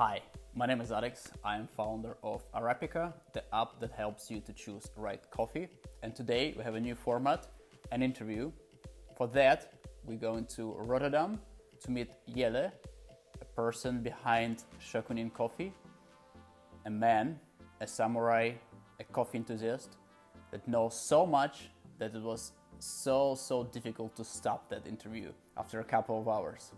Hi, my name is Alex. I am founder of Arappica, the app that helps you to choose the right coffee. And today we have a new format, an interview. For that, we're going to Rotterdam to meet Jelle, a person behind Shokunin Coffee, a man, a samurai, a coffee enthusiast that knows so much that it was so difficult to stop that interview after a couple of hours.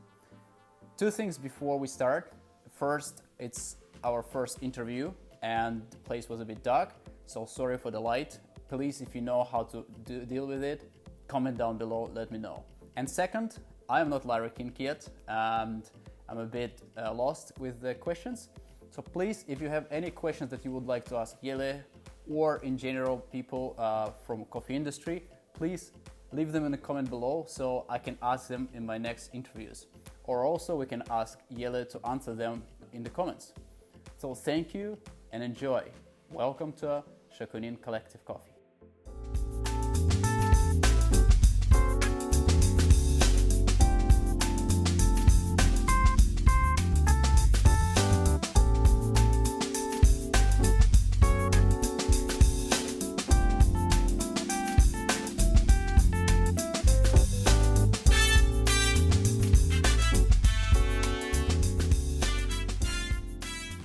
Two things before we start. First, it's our first interview and the place was a bit dark, so sorry for the light. Please, if you know how to deal with it, comment down below, let me know. And second, I am not Larry King yet and I'm a bit lost with the questions. So please, if you have any questions that you would like to ask Jelle or in general people from coffee industry, please leave them in the comment below so I can ask them in my next interviews. Or also we can ask Jelle to answer them in the comments. So thank you and enjoy. Welcome to Shokunin Collective Coffee.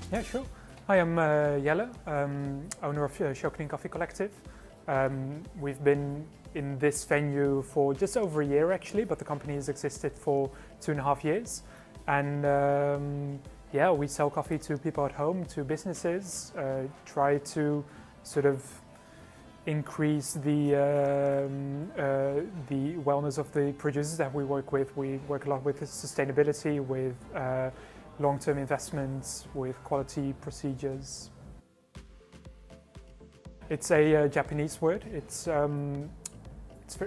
Yeah, sure. Hi, I'm Jelle, owner of Shokunin Coffee Collective. We've been in this venue for just over a year actually, but the company has existed for 2.5 years. And yeah, we sell coffee to people at home, to businesses, try to sort of increase the wellness of the producers that we work with. We work a lot with sustainability, with long-term investments, with quality procedures. It's a Japanese word. It's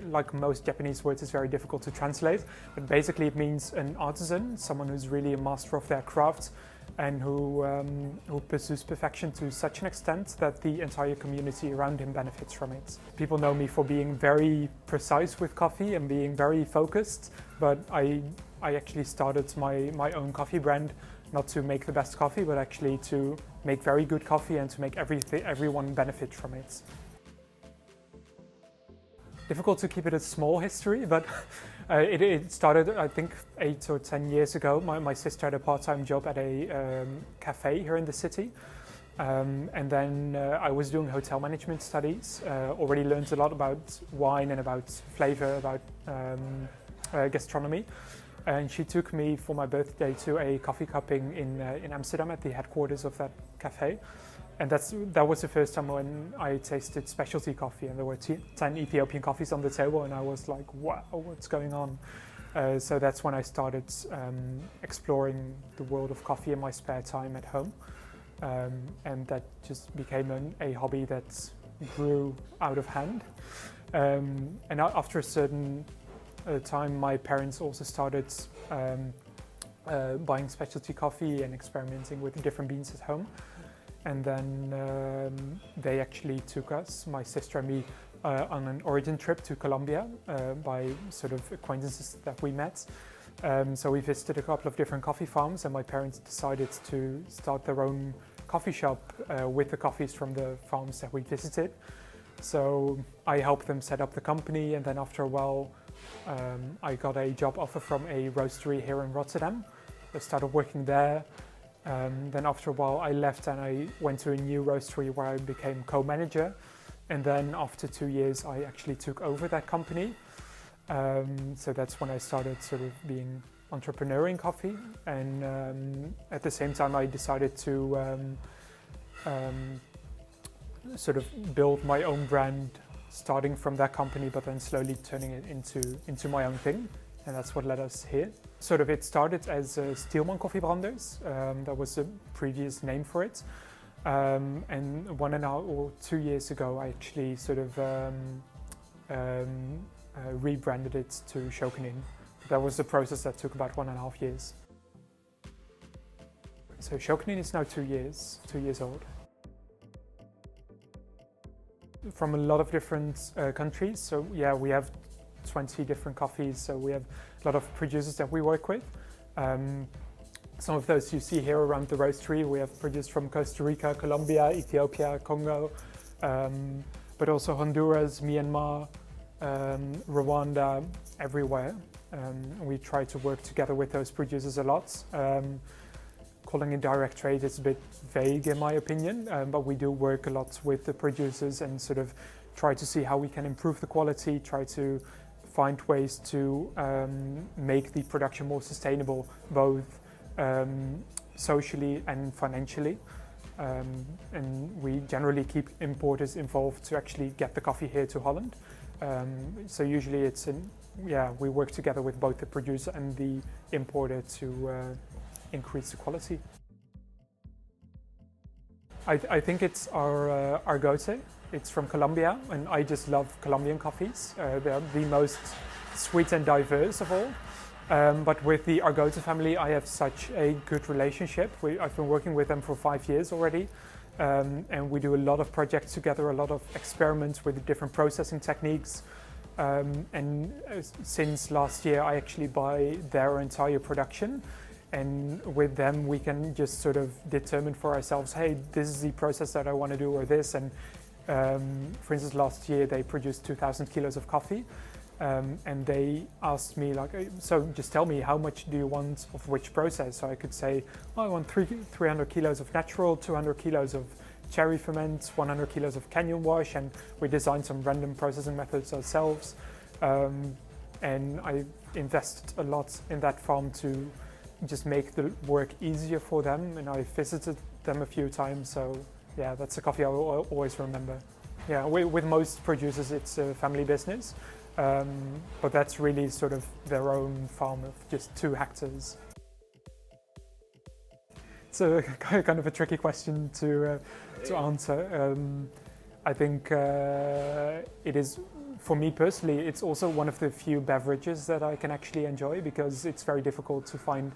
like most Japanese words, it's very difficult to translate, but basically it means an artisan, someone who's really a master of their craft and who pursues perfection to such an extent that the entire community around him benefits from it. People know me for being very precise with coffee and being very focused, but I actually started my own coffee brand, not to make the best coffee, but actually to make very good coffee and to make everyone benefit from it. Difficult to keep it a small history, but it started, I think, 8 or 10 years ago. My sister had a part-time job at a cafe here in the city. And then I was doing hotel management studies, already learned a lot about wine and about flavor, about gastronomy. And she took me for my birthday to a coffee cupping in Amsterdam at the headquarters of that cafe. And that was the first time when I tasted specialty coffee, and there were 10 Ethiopian coffees on the table, and I was like, wow, what's going on? So that's when I started exploring the world of coffee in my spare time at home. And that just became a hobby that grew out of hand. And after a certain time, my parents also started buying specialty coffee and experimenting with different beans at home. And then they actually took us, my sister and me, on an origin trip to Colombia by sort of acquaintances that we met. So we visited a couple of different coffee farms, and my parents decided to start their own coffee shop with the coffees from the farms that we visited. So I helped them set up the company, and then after a while I got a job offer from a roastery here in Rotterdam. I started working there. Then after a while I left and I went to a new roastery where I became co-manager. And then after 2 years I actually took over that company. So that's when I started sort of being entrepreneur in coffee. And at the same time I decided to sort of build my own brand, starting from that company, but then slowly turning it into my own thing. And that's what led us here. Sort of it started as Steelman Coffee Branders. That was the previous name for it. And 1.5 or 2 years ago, I actually sort of rebranded it to Shokunin. That was the process that took about 1.5 years. So Shokunin is now 2 years old. From a lot of different countries. So yeah, we have 20 different coffees. So we have a lot of producers that we work with. Some of those you see here around the roastery. We have produce from Costa Rica, Colombia, Ethiopia, Congo, but also Honduras, Myanmar, Rwanda, everywhere. We try to work together with those producers a lot. Calling it direct trade is a bit vague in my opinion, but we do work a lot with the producers and sort of try to see how we can improve the quality, try to find ways to make the production more sustainable, both socially and financially. And we generally keep importers involved to actually get the coffee here to Holland. So usually we work together with both the producer and the importer to increase the quality. I think it's our Argote. It's from Colombia, and I just love Colombian coffees. They're the most sweet and diverse of all. But with the Argote family, I have such a good relationship. I've been working with them for 5 years already, and we do a lot of projects together, a lot of experiments with different processing techniques. And since last year, I actually buy their entire production. And with them, we can just sort of determine for ourselves, hey, this is the process that I want to do, or this. And for instance, last year, they produced 2,000 kilos of coffee. And they asked me, like, so just tell me how much do you want of which process? So I could say, oh, I want 300 kilos of natural, 200 kilos of cherry ferment, 100 kilos of canyon wash, and we designed some random processing methods ourselves. And I invested a lot in that farm to just make the work easier for them, and I visited them a few times, so yeah, that's a coffee I will always remember. Yeah, with most producers it's a family business, but that's really sort of their own farm of just 2 hectares. It's a kind of a tricky question to answer. I think it is, for me personally, it's also one of the few beverages that I can actually enjoy, because it's very difficult to find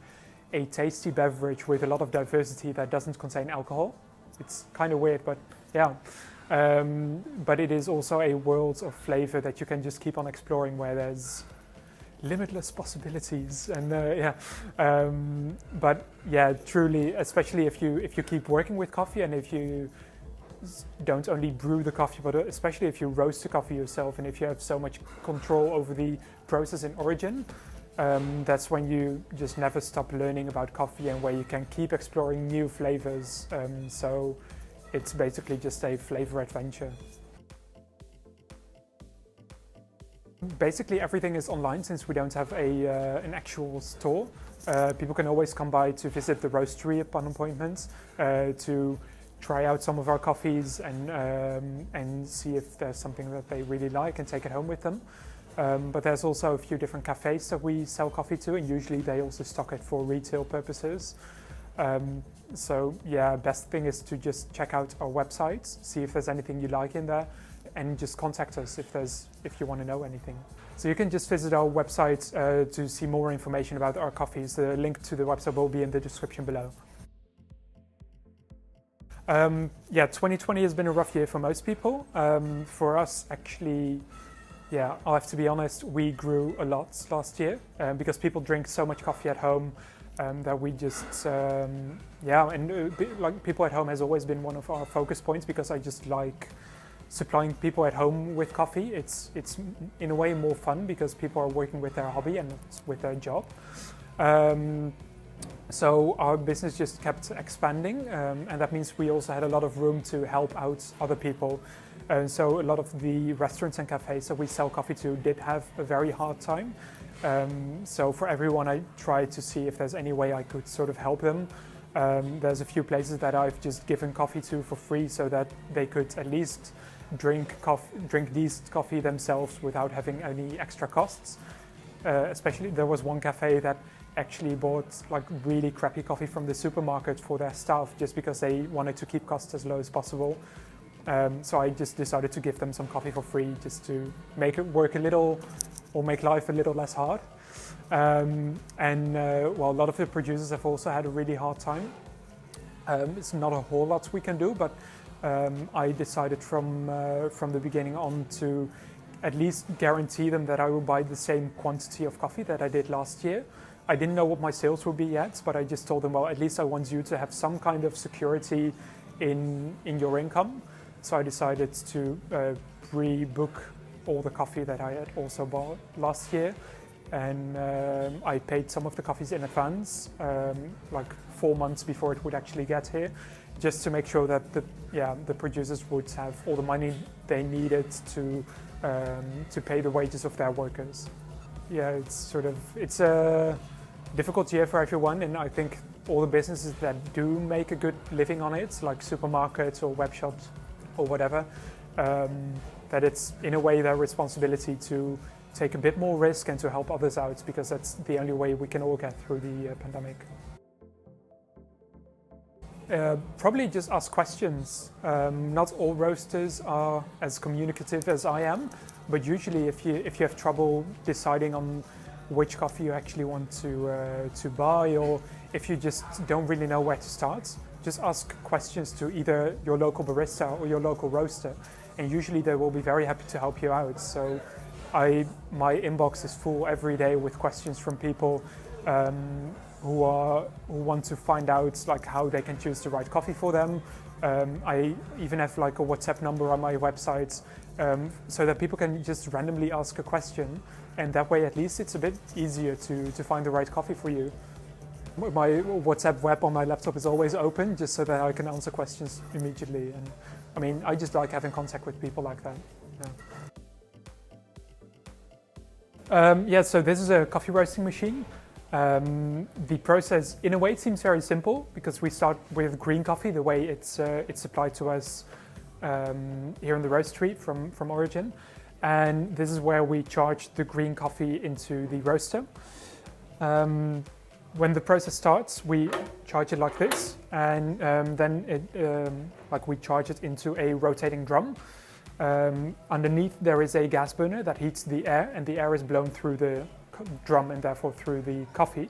a tasty beverage with a lot of diversity that doesn't contain alcohol. It's kind of weird, but yeah. But it is also a world of flavor that you can just keep on exploring, where there's limitless possibilities. And but yeah, truly, especially if you keep working with coffee, and if you don't only brew the coffee, but especially if you roast the coffee yourself, and if you have so much control over the process in origin, that's when you just never stop learning about coffee, and where you can keep exploring new flavors. So it's basically just a flavor adventure. Basically everything is online, since we don't have an actual store. People can always come by to visit the roastery upon appointment, to try out some of our coffees and see if there's something that they really like and take it home with them. But there's also a few different cafes that we sell coffee to, and usually they also stock it for retail purposes. So yeah, best thing is to just check out our website, see if there's anything you like in there, and just contact us if you want to know anything. So you can just visit our website to see more information about our coffees. The link to the website will be in the description below. Yeah, 2020 has been a rough year for most people. For us, actually, yeah, I'll have to be honest, we grew a lot last year because people drink so much coffee at home that we just, yeah, and like people at home has always been one of our focus points, because I just like supplying people at home with coffee. It's in a way more fun, because people are working with their hobby and with their job. So our business just kept expanding, and that means we also had a lot of room to help out other people. So a lot of the restaurants and cafes that we sell coffee to did have a very hard time. So for everyone, I tried to see if there's any way I could sort of help them. There's a few places that I've just given coffee to for free, so that they could at least drink decent coffee themselves without having any extra costs. Especially there was one cafe that actually bought like really crappy coffee from the supermarket for their staff, just because they wanted to keep costs as low as possible. So I just decided to give them some coffee for free, just to make it work a little, or make life a little less hard. Well, a lot of the producers have also had a really hard time. It's not a whole lot we can do, but I decided from the beginning on to at least guarantee them that I will buy the same quantity of coffee that I did last year. I didn't know what my sales would be yet, but I just told them, well, at least I want you to have some kind of security in your income. So I decided to pre-book all the coffee that I had also bought last year. And I paid some of the coffees in advance, like 4 months before it would actually get here, just to make sure that the producers would have all the money they needed to pay the wages of their workers. Yeah, it's a difficult year for everyone, and I think all the businesses that do make a good living on it, like supermarkets or web shops or whatever, that it's in a way their responsibility to take a bit more risk and to help others out, because that's the only way we can all get through the pandemic. Probably just ask questions. Not all roasters are as communicative as I am, but usually if you have trouble deciding on which coffee you actually want to buy, or if you just don't really know where to start, just ask questions to either your local barista or your local roaster, and usually they will be very happy to help you out. So my inbox is full every day with questions from people who want to find out like how they can choose the right coffee for them. I even have like a WhatsApp number on my website, so that people can just randomly ask a question, and that way at least it's a bit easier to find the right coffee for you. My WhatsApp web on my laptop is always open, just so that I can answer questions immediately. And I mean, I just like having contact with people like that. Yeah. So this is a coffee roasting machine. The process, in a way, it seems very simple, because we start with green coffee, the way it's supplied to us here in the roastery from origin. And this is where we charge the green coffee into the roaster. When the process starts, we charge it like this, and then we charge it into a rotating drum. Underneath there is a gas burner that heats the air, and the air is blown through the drum and therefore through the coffee.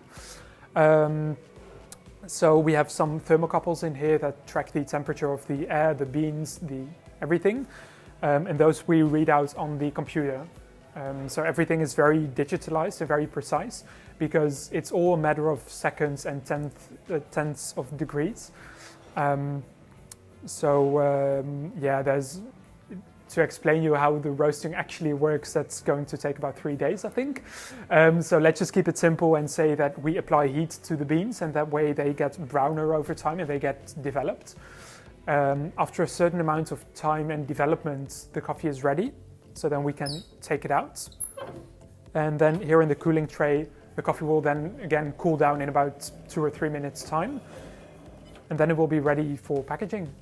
So we have some thermocouples in here that track the temperature of the air, the beans, everything, and those we read out on the computer. So everything is very digitalized and very precise, because it's all a matter of seconds and tenths of degrees. There's, to explain you how the roasting actually works, that's going to take about 3 days, I think. So let's just keep it simple and say that we apply heat to the beans, and that way they get browner over time and they get developed. After a certain amount of time and development, the coffee is ready. So then we can take it out. And then here in the cooling tray, the coffee will then again cool down in about 2 or 3 minutes time. And then it will be ready for packaging.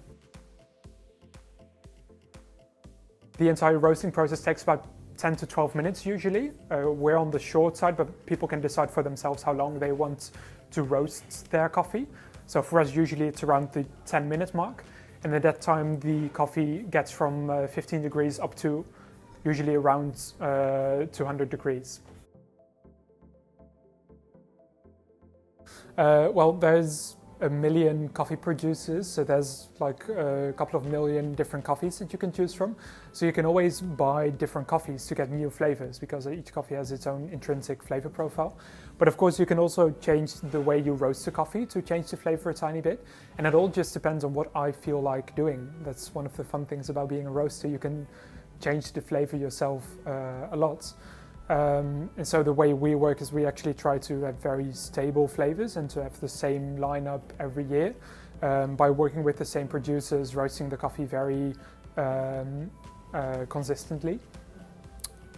The entire roasting process takes about 10 to 12 minutes usually. We're on the short side, but people can decide for themselves how long they want to roast their coffee. So for us, usually it's around the 10-minute mark. And at that time, the coffee gets from 15 degrees up to usually around 200 degrees. There's 1 million coffee producers, so there's like a couple of million different coffees that you can choose from. So you can always buy different coffees to get new flavors, because each coffee has its own intrinsic flavor profile. But of course you can also change the way you roast the coffee to change the flavor a tiny bit, and it all just depends on what I feel like doing. That's one of the fun things about being a roaster. You can change the flavor yourself a lot. And so the way we work is we actually try to have very stable flavors and to have the same lineup every year by working with the same producers, roasting the coffee very consistently.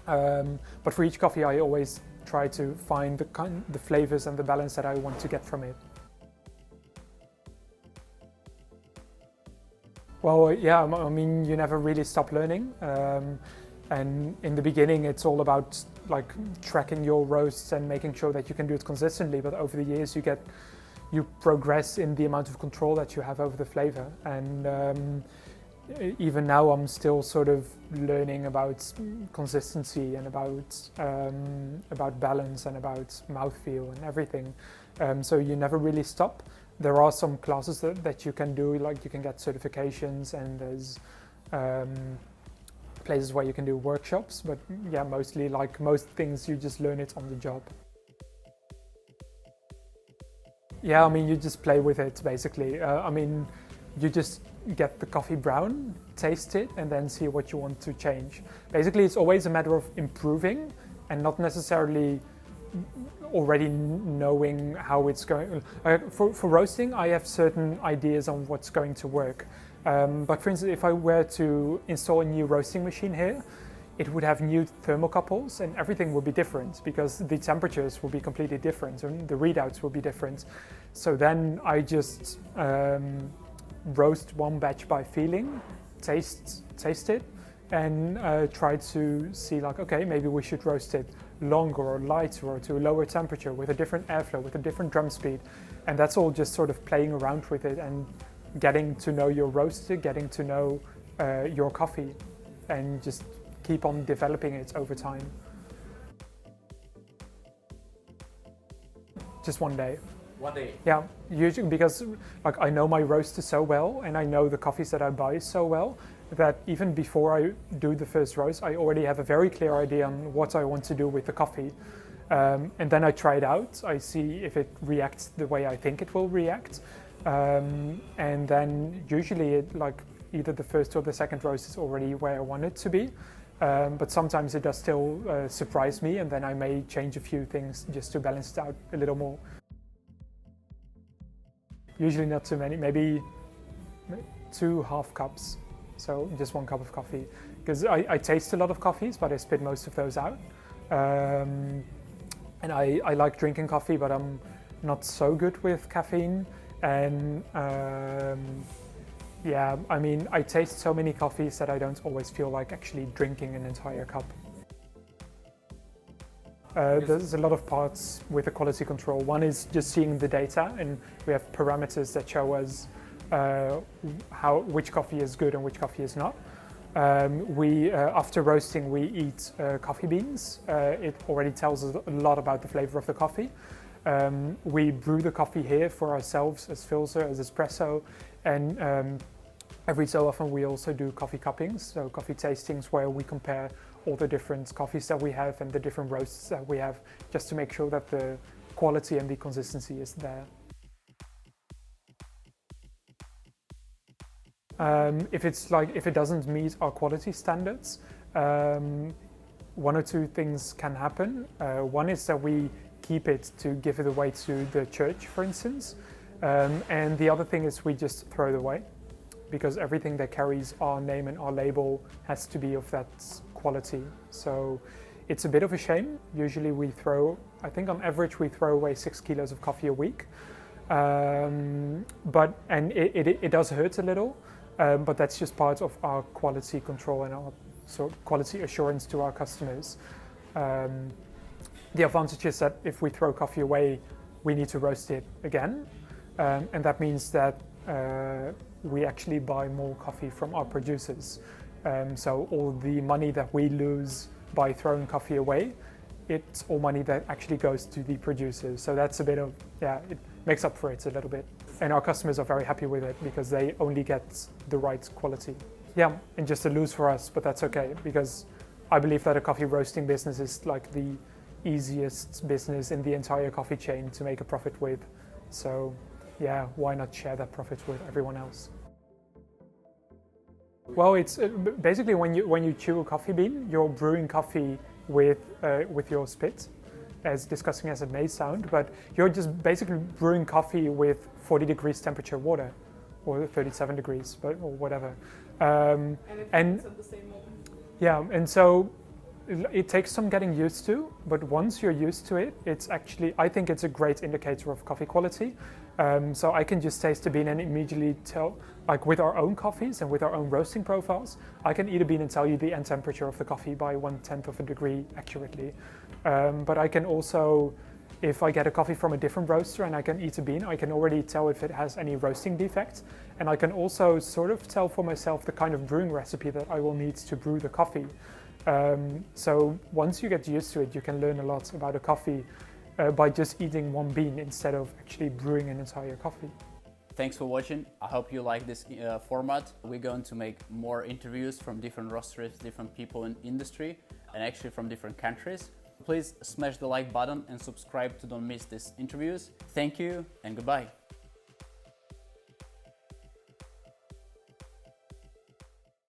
But for each coffee, I always try to find the flavors and the balance that I want to get from it. Well, yeah, I mean, you never really stop learning. And in the beginning, it's all about like tracking your roasts and making sure that you can do it consistently. But over the years, you progress in the amount of control that you have over the flavor. And even now, I'm still sort of learning about consistency and about balance and about mouthfeel and everything. So you never really stop. There are some classes that you can do, like you can get certifications, and there's places where you can do workshops, but yeah, mostly like most things, you just learn it on the job. Yeah, I mean, you just play with it basically. I mean, you just get the coffee brown, taste it, and then see what you want to change. Basically, it's always a matter of improving and not necessarily already knowing how it's going. For roasting, I have certain ideas on what's going to work. But for instance, if I were to install a new roasting machine here, it would have new thermocouples and everything would be different because the temperatures will be completely different and the readouts will be different. So then I just roast one batch by feeling, taste it, and try to see like, okay, maybe we should roast it longer or lighter or to a lower temperature with a different airflow, with a different drum speed. And that's all just sort of playing around with it and getting to know your roaster, getting to know your coffee, and just keep on developing it over time. Just one day. One day? Yeah, usually because like I know my roaster so well and I know the coffees that I buy so well that even before I do the first roast, I already have a very clear idea on what I want to do with the coffee. And then I try it out, I see if it reacts the way I think it will react. And then usually it, like either the first or the second roast is already where I want it to be. But sometimes it does still surprise me, and then I may change a few things just to balance it out a little more. Usually not too many, maybe 2 half cups, so just 1 cup of coffee. Because I taste a lot of coffees, but I spit most of those out. And I like drinking coffee, but I'm not so good with caffeine. And yeah, I mean, I taste so many coffees that I don't always feel like actually drinking an entire cup. There's a lot of parts with the quality control. One is just seeing the data, and we have parameters that show us which coffee is good and which coffee is not. After roasting, we eat coffee beans. It already tells us a lot about the flavor of the coffee. We brew the coffee here for ourselves as filter, as espresso, and every so often we also do coffee cuppings, so coffee tastings where we compare all the different coffees that we have and the different roasts that we have, just to make sure that the quality and the consistency is there. If it doesn't meet our quality standards, 1 or 2 things can happen. One is that we keep it to give it away to the church, for instance. And the other thing is we just throw it away, because everything that carries our name and our label has to be of that quality. So it's a bit of a shame. Usually I think on average we throw away 6 kilos of coffee a week. And it does hurt a little, but that's just part of our quality control and our sort of quality assurance to our customers. The advantage is that if we throw coffee away, we need to roast it again. And that means that we actually buy more coffee from our producers. So all the money that we lose by throwing coffee away, it's all money that actually goes to the producers. So that's a bit of, it makes up for it a little bit. And our customers are very happy with it because they only get the right quality. Yeah, and just a lose for us, but that's okay, because I believe that a coffee roasting business is like the easiest business in the entire coffee chain to make a profit with. So yeah, why not share that profit with everyone else? Well, it's basically when you chew a coffee bean, you're brewing coffee with your spit, as disgusting as it may sound, but you're just basically brewing coffee with 40 degrees temperature water, or 37 degrees, or whatever. And it happens at the same moment. Yeah, and so it takes some getting used to, but once you're used to it, I think it's a great indicator of coffee quality. So I can just taste the bean and immediately tell, like with our own coffees and with our own roasting profiles, I can eat a bean and tell you the end temperature of the coffee by 1/10 of a degree accurately. But I can also, if I get a coffee from a different roaster and I can eat a bean, I can already tell if it has any roasting defects. And I can also sort of tell for myself the kind of brewing recipe that I will need to brew the coffee. So once you get used to it, you can learn a lot about a coffee by just eating one bean instead of actually brewing an entire coffee. Thanks for watching. I hope you like this format. We're going to make more interviews from different roasters, different people in industry, and actually from different countries. Please smash the like button and subscribe to don't miss these interviews. Thank you and goodbye.